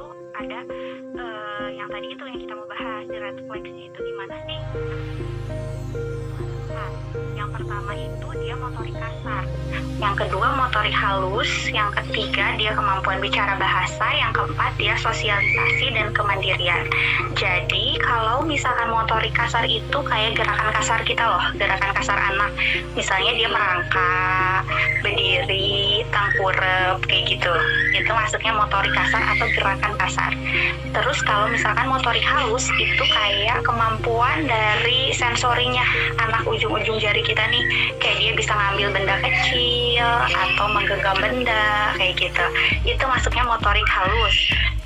itu ada yang tadi itu yang kita mau bahas, di red flags-nya itu gimana sih? Nah, yang pertama itu dia motorik kasar, yang kedua motorik halus, yang ketiga dia kemampuan bicara bahasa, yang keempat dia sosialisasi dan kemandirian. Jadi kalau misalkan motorik kasar itu kayak gerakan kasar kita loh, gerakan kasar anak, misalnya dia merangkak, berdiri, tengkurap, kayak gitu, itu maksudnya motorik kasar atau gerakan kasar. Terus kalau misalkan motorik halus itu kayak kemampuan dari sensorinya anak, ujung-ujung jari kita nih, kayak dia bisa ngambil benda kecil atau menggenggam benda kayak gitu, itu maksudnya motorik halus.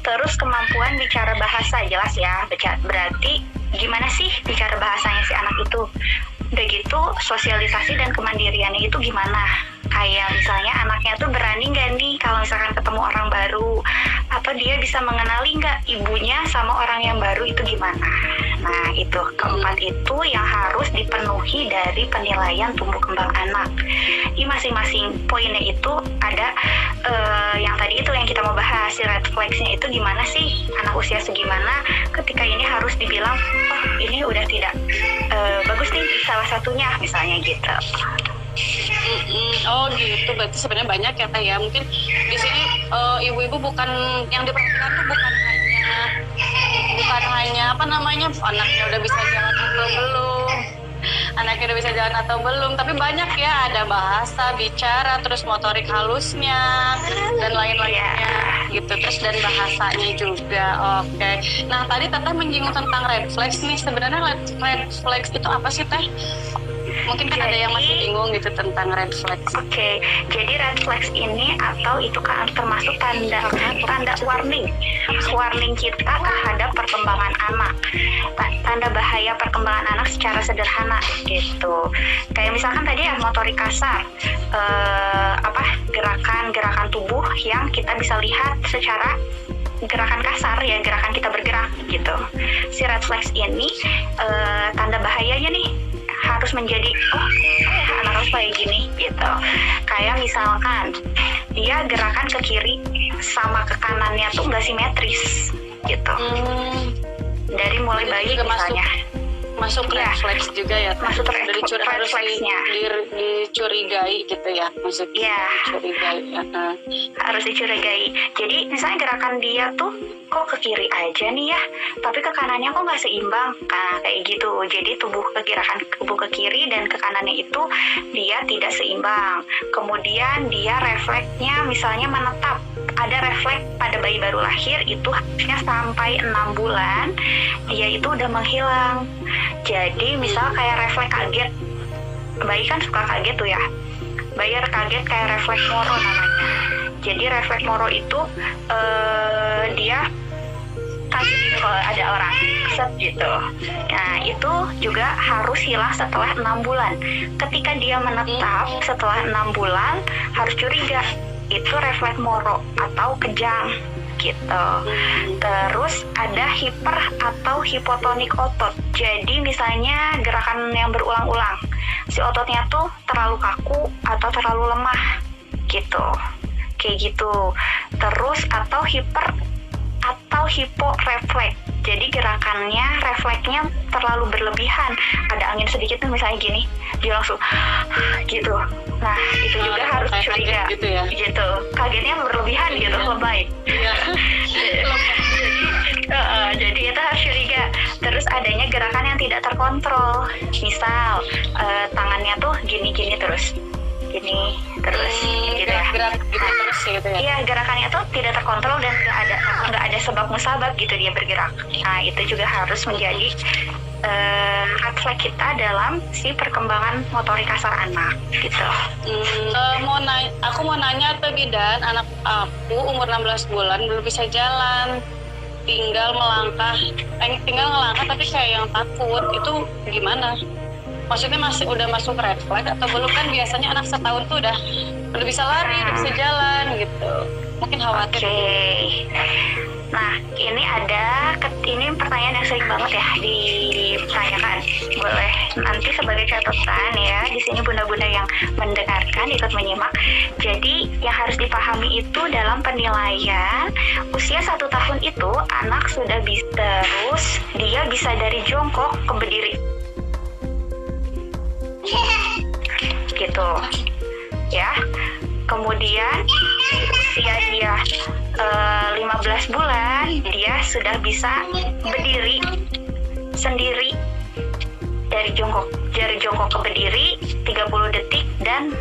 Terus kemampuan bicara bahasa, jelas ya, berarti gimana sih bicara bahasanya si anak itu. Udah gitu sosialisasi dan kemandiriannya itu gimana, kayak misalnya anaknya tuh berani nggak nih kalau misalkan ketemu orang baru, atau dia bisa mengenali nggak ibunya sama orang yang baru itu gimana. Nah itu keempat itu yang harus dipenuhi dari penilaian tumbuh kembang anak. Di masing-masing poinnya itu ada yang tadi itu yang kita mau bahas, si red flags-nya itu gimana sih, anak usia segimana ketika ini harus dibilang oh ini udah tidak bagus nih salah satunya misalnya gitu. Oh gitu, berarti sebenarnya banyak ya Teh ya. Mungkin di sini ibu-ibu bukan yang diperhatikan tuh bukan hanya apa namanya anaknya udah bisa jalan atau belum, tapi banyak ya, ada bahasa, bicara, terus motorik halusnya dan lain-lainnya gitu, terus dan bahasanya juga. Oke. Nah tadi Teteh menyinggung tentang red flags nih, sebenarnya red flags itu apa sih Teh? Mungkin kan ada yang masih bingung gitu tentang red flags. Oke, jadi red flags ini atau itu kan termasuk tanda warning kita terhadap perkembangan anak, tanda bahaya perkembangan anak secara sederhana gitu. Kayak misalkan tadi ya motorik kasar, gerakan tubuh yang kita bisa lihat secara gerakan kasar ya, gerakan kita bergerak gitu. Si red flags ini tanda bahayanya nih harus menjadi anak harus kayak gini gitu. Kayak misalkan dia gerakan ke kiri sama ke kanannya tuh nggak simetris gitu. Dari mulai bayi misalnya masuk red flags juga ya, masuk red flags-nya dicurigai gitu ya, maksudnya dicurigai harus dicurigai. Jadi misalnya gerakan dia tuh kok ke kiri aja nih ya, tapi ke kanannya kok nggak seimbang, kayak gitu. Jadi gerakan tubuh ke kiri dan ke kanannya itu dia tidak seimbang. Kemudian dia refleksnya misalnya menetap, ada refleks pada bayi baru lahir itu harusnya sampai 6 bulan dia itu udah menghilang. Jadi misal kayak refleks kaget, bayi kan suka kaget tuh ya, bayi kaget kayak refleks Moro namanya. Jadi refleks Moro itu dia kaget gitu kalau ada orang set gitu. Nah itu juga harus hilang setelah 6 bulan. Ketika dia menetap setelah 6 bulan harus curiga, itu refleks Moro atau kejang gitu. Terus ada hiper atau hipotonik otot. Jadi misalnya gerakan yang berulang-ulang, si ototnya tuh terlalu kaku atau terlalu lemah gitu, kayak gitu. Terus atau hiper atau hiporefleks. Jadi gerakannya, refleksnya terlalu berlebihan. Ada angin sedikit tuh misalnya gini, dia langsung gitu. Nah itu juga harus curiga gitu ya. Gitu. Kagetnya berlebihan gitu, lebay. Jadi itu harus curiga. Terus adanya gerakan yang tidak terkontrol. Misal tangannya tuh gini-gini terus. Gini terus gitu ya. Gerak gitu terus gitu ya. Iya, gerakannya tuh tidak terkontrol dan nggak ada sebab musabab gitu dia bergerak. Nah itu juga harus menjadi red flag kita dalam si perkembangan motorik kasar anak gitu. Aku mau nanya atau bidan, anak aku umur 16 bulan belum bisa jalan, tinggal melangkah tapi kayak yang takut, itu gimana? Maksudnya udah masuk red flag atau belum? Kan biasanya anak setahun tuh udah bisa lari, udah bisa jalan gitu. Mungkin khawatir. Nah, ini pertanyaan yang sering banget ya ditanyakan boleh nanti sebagai catatan ya, di sini bunda-bunda yang mendengarkan ikut menyimak. Jadi yang harus dipahami itu dalam penilaian usia 1 tahun itu anak sudah bisa, terus dia bisa dari jongkok ke berdiri gitu ya. Kemudian usia dia 15 bulan dia sudah bisa berdiri sendiri dari jongkok ke berdiri 30 detik dan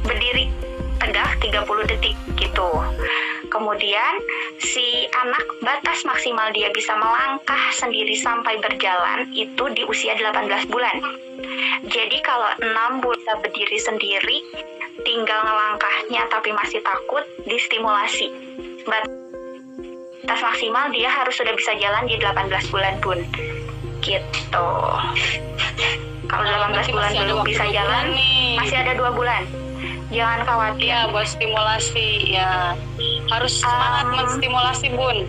berdiri tegak 30 detik gitu. Kemudian si anak batas maksimal dia bisa melangkah sendiri sampai berjalan itu di usia 18 bulan. Jadi kalau 6 bulan bisa berdiri sendiri, tinggal ngelangkahnya tapi masih takut, distimulasi. Batas maksimal dia harus sudah bisa jalan di 18 bulan pun. Gitu. Kalau 18 bulan belum bisa jalan, masih ada 2 bulan. Jangan khawatir. Ya, buat stimulasi ya. Harus semangat menstimulasi, Bun.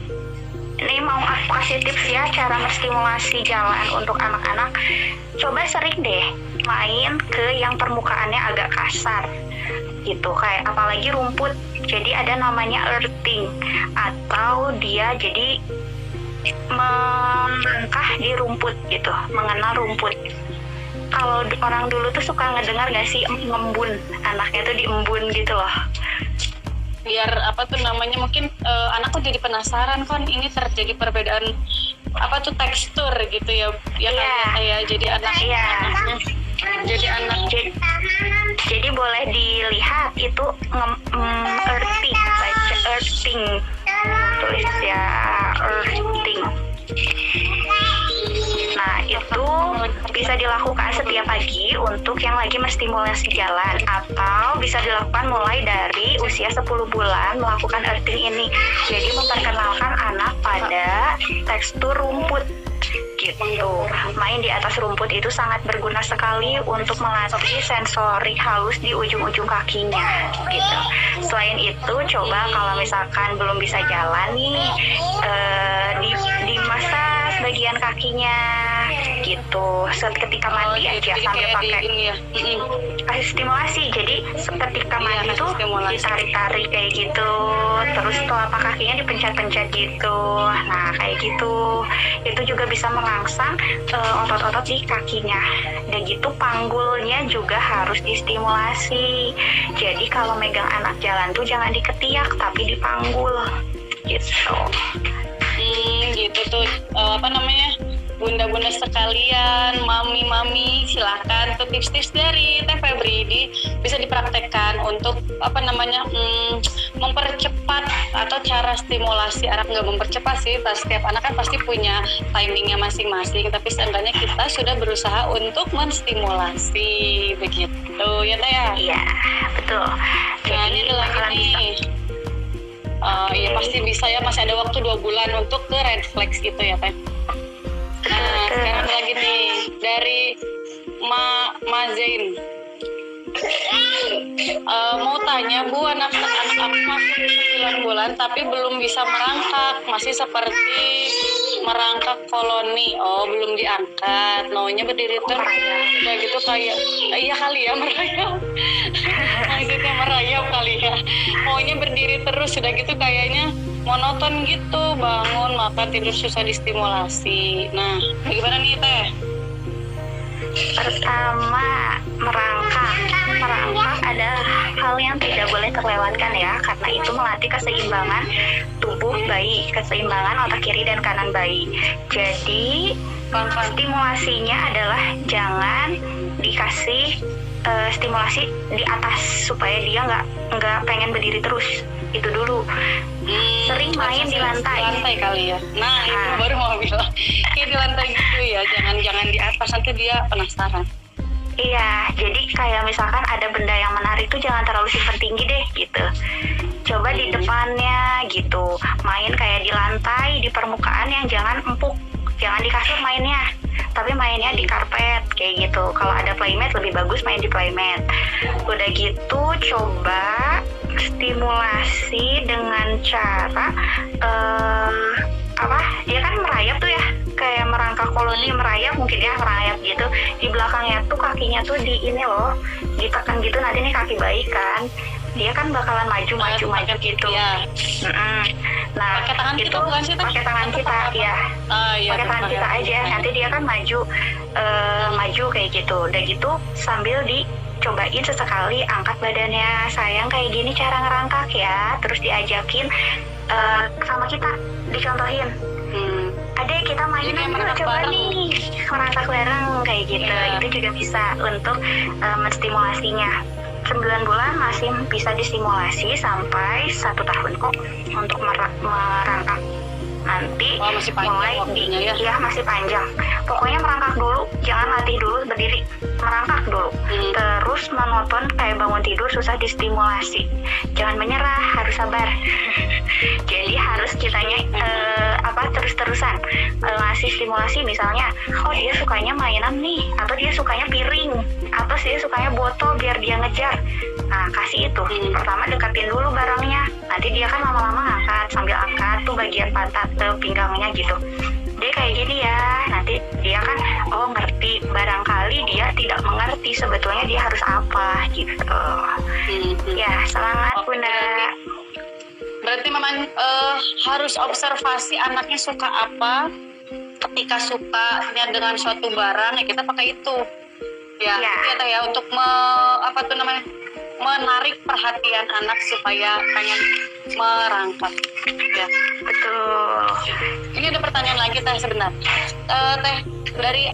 Ini mau aku kasih tips ya cara menstimulasi jalan untuk anak-anak. Coba sering deh main ke yang permukaannya agak kasar gitu, kayak apalagi rumput. Jadi ada namanya earthing, atau dia jadi melangkah di rumput gitu, mengenal rumput. Kalau orang dulu tuh suka ngedengar gak sih ngembun, anaknya tuh diembun gitu loh. Biar apa tuh namanya, mungkin anak tuh jadi penasaran kan ini terjadi perbedaan apa tuh tekstur gitu ya. Ya kan ya, jadi anak jadi boleh dilihat itu earthing, baca earthing, tulis ya earthing. Nah, itu bisa dilakukan setiap pagi untuk yang lagi menstimulasi jalan, atau bisa dilakukan mulai dari usia 10 bulan melakukan earthing ini. Jadi memperkenalkan anak pada tekstur rumput gitu. Main di atas rumput itu sangat berguna sekali untuk melatih sensori halus di ujung-ujung kakinya gitu. Selain itu, coba kalau misalkan belum bisa jalan nih, di masa bagian kakinya gitu, ketika mandi aja sambil pakai kasih stimulasi. Jadi ketika mandi tuh ditarik-tarik kayak gitu, terus telapak kakinya dipencet-pencet gitu. Nah kayak gitu, itu juga bisa merangsang otot-otot di kakinya. Dan gitu panggulnya juga harus distimulasi. Jadi kalau megang anak jalan tuh jangan diketiak tapi dipanggul gitu. Gitu tuh apa namanya, bunda-bunda sekalian, mami-mami, silakan tuh tips-tips dari Teh Febri bisa dipraktekkan untuk apa namanya, mempercepat atau cara stimulasi anak. Nggak mempercepat sih, setiap anak kan pasti punya timingnya masing-masing, tapi seenggaknya kita sudah berusaha untuk menstimulasi begitu ya Teh ya. Iya betul. Nah ini ada lagi nih. Iya pasti bisa ya, masih ada waktu 2 bulan untuk ke reflex gitu ya Teh. Nah sekarang lagi nih dari Ma Zain. Mau tanya Bu, anak aku masih 9 bulan tapi belum bisa merangkak, masih seperti merangkak koloni. Oh belum diangkat, maunya berdiri terus udah gitu kayak iya kali ya merayap. Maksudnya merayap kali ya, maunya berdiri terus udah gitu kayaknya monoton gitu, bangun makan tidur susah distimulasi. Nah bagaimana nih Teh? Pertama, merangkak adalah hal yang tidak boleh terlewatkan ya, karena itu melatih keseimbangan tubuh bayi, keseimbangan otak kiri dan kanan bayi. Jadi stimulasinya adalah jangan dikasih stimulasi di atas supaya dia nggak pengen berdiri terus. Itu dulu. Sering main di lantai kali ya. Nah itu baru mau bilang kayak di lantai gitu ya, jangan di atas, nanti dia penasaran. Iya, jadi kayak misalkan ada benda yang menarik tuh jangan terlalu simpen tinggi deh gitu. Coba di depannya gitu, main kayak di lantai, di permukaan yang jangan empuk. Jangan di kasur mainnya, tapi mainnya di karpet kayak gitu. Kalau ada playmat lebih bagus main di playmat. Udah gitu coba stimulasi dengan cara dia kan merayap tuh ya, kayak merangkak koloni lagi merayap mungkin ya, merayap gitu. Di belakangnya tuh kakinya tuh di ini loh, ditekan gitu, nanti nih kaki bayi kan. Dia kan bakalan maju gitu. Ya. Nah, Pakai tangan itu kita bukan sih, Teh? pakai tangan kita ya. Iya, Pakai tangan kita aja. Nanti dia kan maju kayak gitu. Udah gitu sambil dicobain sesekali angkat badannya. Sayang kayak gini cara ngerangkak ya. Terus diajakin sama kita, dicontohin. Adek kita main Jadi yuk, merangkak coba bareng. nih merangkak bareng kayak gitu. Iya. Itu juga bisa untuk menstimulasinya. 9 bulan masih bisa distimulasi sampai 1 tahun kok untuk merangkak. Nanti Masih panjang mulai waktunya ya. ya masih panjang. Pokoknya merangkak dulu, jangan latih dulu berdiri, merangkak dulu. Terus monoton kayak bangun tidur susah distimulasi. Jangan menyerah, harus sabar. Jadi harus kitanya terus-terusan ngasih stimulasi, misalnya, oh dia sukanya mainan nih, atau dia sukanya piring, atau dia sukanya botol biar dia ngejar. Nah, kasih itu. Pertama deketin dulu barangnya. Nanti dia kan lama-lama ngangkat, sambil angkat tuh bagian pantat ke pinggangnya gitu. Dia kayak gini ya. Nanti dia kan ngerti. Barangkali dia tidak mengerti sebetulnya dia harus apa gitu. Ya, semangat Bunda. Berarti memang harus observasi anaknya suka apa. Ketika sukanya dengan suatu barang ya kita pakai itu. Ya, kita ya untuk menarik perhatian anak supaya pengen merangkak. Ya, Betul. ini ada pertanyaan lagi Teh sebentar. Teh, dari